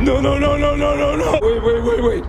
No, no, no, no, no, no, no. Wait. Wait.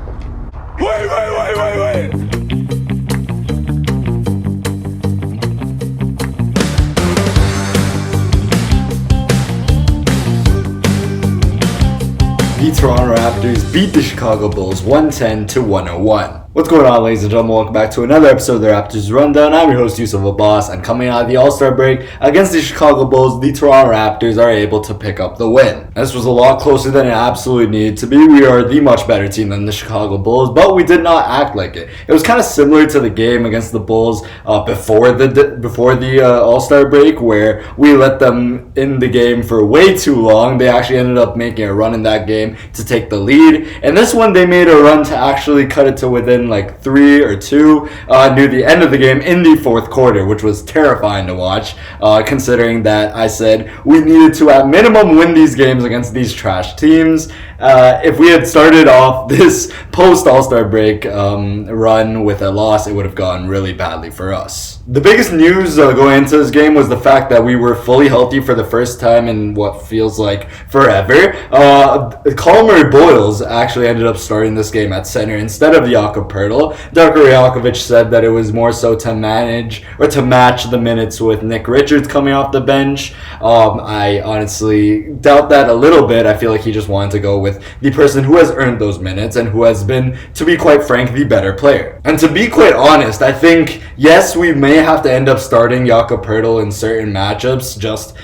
The Toronto Raptors beat the Chicago Bulls 110-101. What's going on, ladies and gentlemen? Welcome back to another episode of the Raptors Rundown. I'm your host, Yusuf Abbas, and coming out of the All-Star break against the Chicago Bulls, the Toronto Raptors are able to pick up the win. This was a lot closer than it absolutely needed to be. We are the much better team than the Chicago Bulls, but we did not act like it. It was kind of similar to the game against the Bulls before the All-Star break, where we let them in the game for way too long. They actually ended up making a run in that game to take the lead. And this one, they made a run to actually cut it to within like 3 or 2 near the end of the game in the fourth quarter, which was terrifying to watch, considering that I said we needed to at minimum win these games against these trash teams. If we had started off this post All-Star break run with a loss, it would have gone really badly for us. The biggest news going into this game was the fact that we were fully healthy for the first time in what feels like forever. Colin Boyles actually ended up starting this game at center instead of Jakob Poeltl. Darko Rajakovic said that it was more so to match the minutes with Nick Richards coming off the bench. I honestly doubt that a little bit. I feel like he just wanted to go with the person who has earned those minutes and who has been, to be quite frank, the better player. And to be quite honest, I think, yes, we may have to end up starting Jakob Poeltl in certain matchups just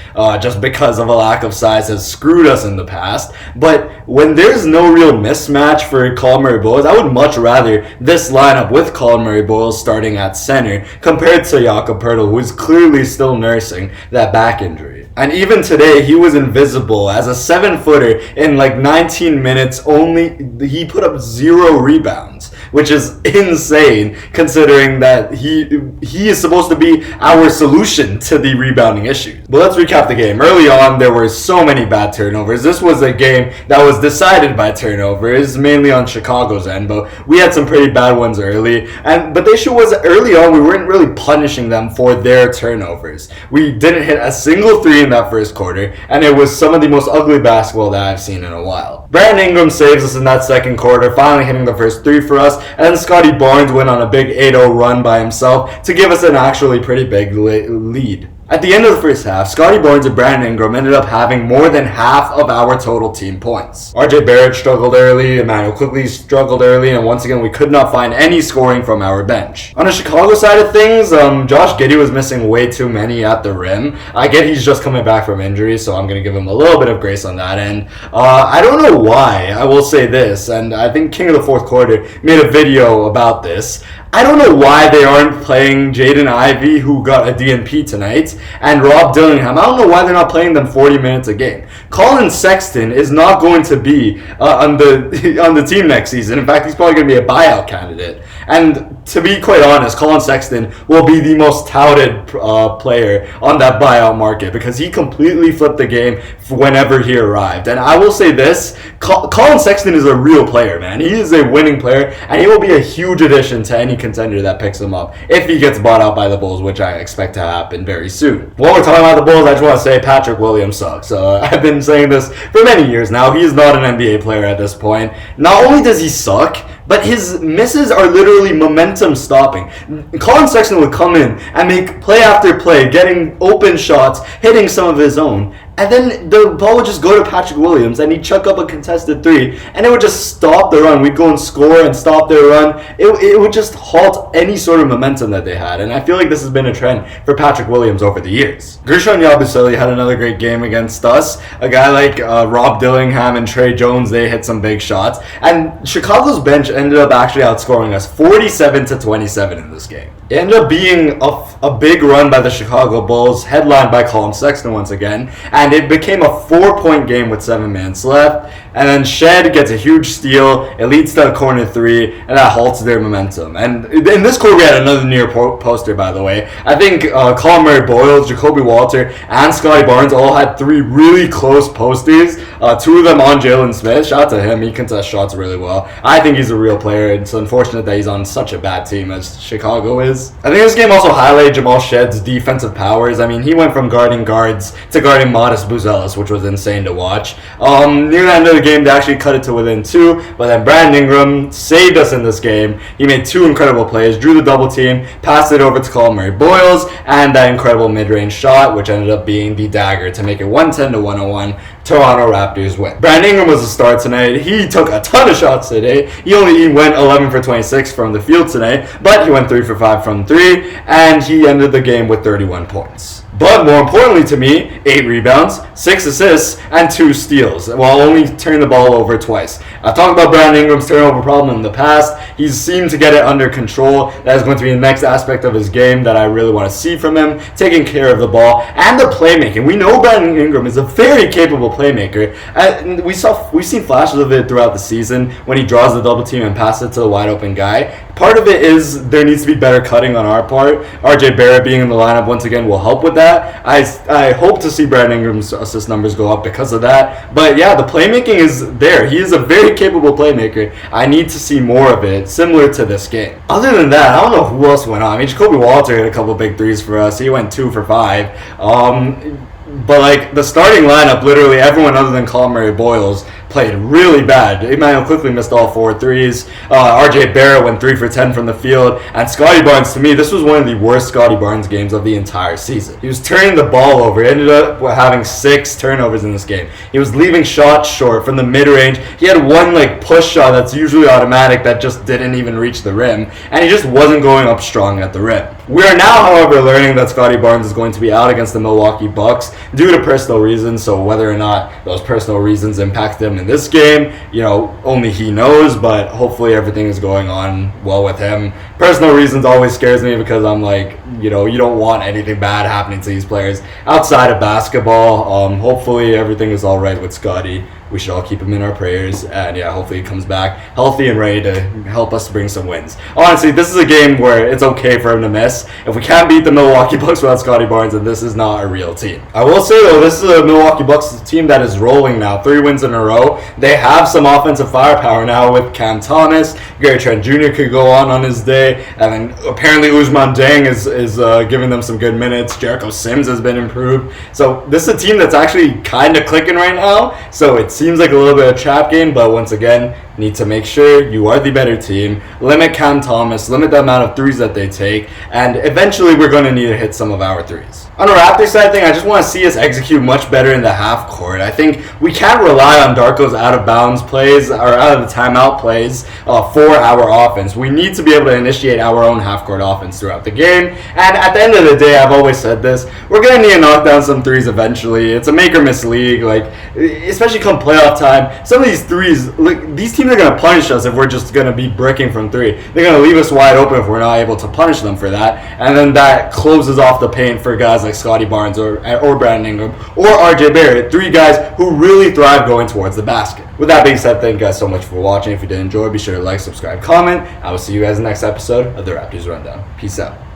because of a lack of size has screwed us in the past. But when there's no real mismatch for Colin Boyles, I would much rather this lineup with Colin Boyles starting at center compared to Jakob Poeltl, who is clearly still nursing that back injury. And even today, he was invisible as a 7-footer in like 19 minutes. He put up 0 rebounds, which is insane considering that he is supposed to be our solution to the rebounding issues. But let's recap the game. Early on, there were so many bad turnovers. This was a game that was decided by turnovers, mainly on Chicago's end, but we had some pretty bad ones early. But the issue was early on, we weren't really punishing them for their turnovers. We didn't hit a single 3 in that first quarter, and it was some of the most ugly basketball that I've seen in a while. Brandon Ingram saves us in that second quarter, finally hitting the first 3 for us, and then Scotty Barnes went on a big 8-0 run by himself to give us an actually pretty big lead. At the end of the first half, Scotty Barnes and Brandon Ingram ended up having more than half of our total team points. RJ Barrett struggled early, Emmanuel quickly struggled early, and once again we could not find any scoring from our bench. On the Chicago side of things, Josh Giddey was missing way too many at the rim. I get he's just coming back from injury, so I'm going to give him a little bit of grace on that end. I don't know why, I will say this, and I think King of the Fourth Quarter made a video about this. I don't know why they aren't playing Jaden Ivey, who got a DNP tonight, and Rob Dillingham. I don't know why they're not playing them 40 minutes a game. Colin Sexton is not going to be on the team next season. In fact, he's probably going to be a buyout candidate. And to be quite honest, Colin Sexton will be the most touted player on that buyout market because he completely flipped the game whenever he arrived. And I will say this, Colin Sexton is a real player, man. He is a winning player, and he will be a huge addition to any contender that picks him up if he gets bought out by the Bulls, which I expect to happen very soon. While we're talking about the Bulls, I just want to say Patrick Williams sucks. I've been saying this for many years now. He is not an NBA player at this point. Not only does he suck, but his misses are literally momentum stopping. Colin Sexton would come in and make play after play, getting open shots, hitting some of his own. And then the ball would just go to Patrick Williams, and he'd chuck up a contested 3, and it would just stop the run. We'd go and score and stop their run. It would just halt any sort of momentum that they had, and I feel like this has been a trend for Patrick Williams over the years. Gershon Yabusele had another great game against us. A guy like Rob Dillingham and Trey Jones, they hit some big shots, and Chicago's bench ended up actually outscoring us 47-27 in this game. It ended up being a big run by the Chicago Bulls, headlined by Colin Sexton once again, and it became a 4-point game with 7 minutes left. And then Shed gets a huge steal. It leads to a corner 3, and that halts their momentum. And in this quarter, we had another near poster, by the way. I think Colin Boyles, Jacoby Walter, and Scotty Barnes all had 3 really close posters. 2 of them on Jalen Smith. Shout out to him. He contests shots really well. I think he's a real player. It's unfortunate that he's on such a bad team as Chicago is. is. I think this game also highlighted Jamal Shedd's defensive powers. I mean, he went from guarding guards to guarding Modest Buzelis, which was insane to watch. Near the end of the game, they actually cut it to within 2, but then Brandon Ingram saved us in this game. He made 2 incredible plays, drew the double team, passed it over to Colin Murray-Boyles, and that incredible mid-range shot, which ended up being the dagger to make it 110 to 101. Toronto Raptors win. Brandon Ingram was a star tonight. He took a ton of shots today. He only went 11 for 26 from the field today, but he went 3 for 5 from 3, and he ended the game with 31 points. But more importantly to me, 8 rebounds, 6 assists, and 2 steals, while only turning the ball over twice. I've talked about Brandon Ingram's turnover problem in the past. He's seemed to get it under control. That is going to be the next aspect of his game that I really want to see from him, taking care of the ball and the playmaking. We know Brandon Ingram is a very capable playmaker. And we've seen flashes of it throughout the season when he draws the double team and passes it to the wide open guy. Part of it is there needs to be better cutting on our part. RJ Barrett being in the lineup once again will help with that. I hope to see Brandon Ingram's assist numbers go up because of that. But yeah, the playmaking is there. He is a very capable playmaker. I need to see more of it, similar to this game. Other than that, I don't know who else went on. I mean, Jacoby Walter hit a couple big threes for us. He went 2 for 5. But like the starting lineup, literally everyone other than Colin Murray-Boyles played really bad. Emmanuel quickly missed all 4 threes. RJ Barrett went 3 for 10 from the field. And Scottie Barnes, to me, this was one of the worst Scottie Barnes games of the entire season. He was turning the ball over. He ended up having 6 turnovers in this game. He was leaving shots short from the mid-range. He had one push shot that's usually automatic that just didn't even reach the rim. And he just wasn't going up strong at the rim. We are now, however, learning that Scottie Barnes is going to be out against the Milwaukee Bucks due to personal reasons. So whether or not those personal reasons impact him in this game, only he knows, but hopefully everything is going on well with him. Personal reasons always scares me because I'm like, you don't want anything bad happening to these players outside of basketball. Hopefully everything is all right with Scottie. We should all keep him in our prayers, and yeah, hopefully he comes back healthy and ready to help us bring some wins. Honestly, this is a game where it's okay for him to miss. If we can't beat the Milwaukee Bucks without Scottie Barnes, then this is not a real team. I will say though, this is a Milwaukee Bucks team that is rolling now, 3 wins in a row. They have some offensive firepower now with Cam Thomas. Gary Trent Jr. could go on his day, and then apparently Ousmane Dieng is giving them some good minutes. Jericho Sims has been improved. So this is a team that's actually kind of clicking right now. So it seems like a little bit of a trap game, but once again, need to make sure you are the better team. Limit Cam Thomas, limit the amount of threes that they take, and eventually we're going to need to hit some of our threes. On the Raptors side thing, I just want to see us execute much better in the half court. I think we can't rely on Darko's out of bounds plays or out of the timeout plays for our offense. We need to be able to initiate our own half court offense throughout the game. And at the end of the day, I've always said this, we're going to need to knock down some threes eventually. It's a make or miss league, especially come playoff time. Some of these threes, these teams are going to punish us if we're just going to be bricking from 3. They're going to leave us wide open if we're not able to punish them for that. And then that closes off the paint for guys like Scottie Barnes or Brandon Ingram or RJ Barrett, 3 guys who really thrive going towards the basket. With that being said, thank you guys so much for watching. If you did enjoy, be sure to like, subscribe, comment. I will see you guys in the next episode of the Raptors Rundown. Peace out.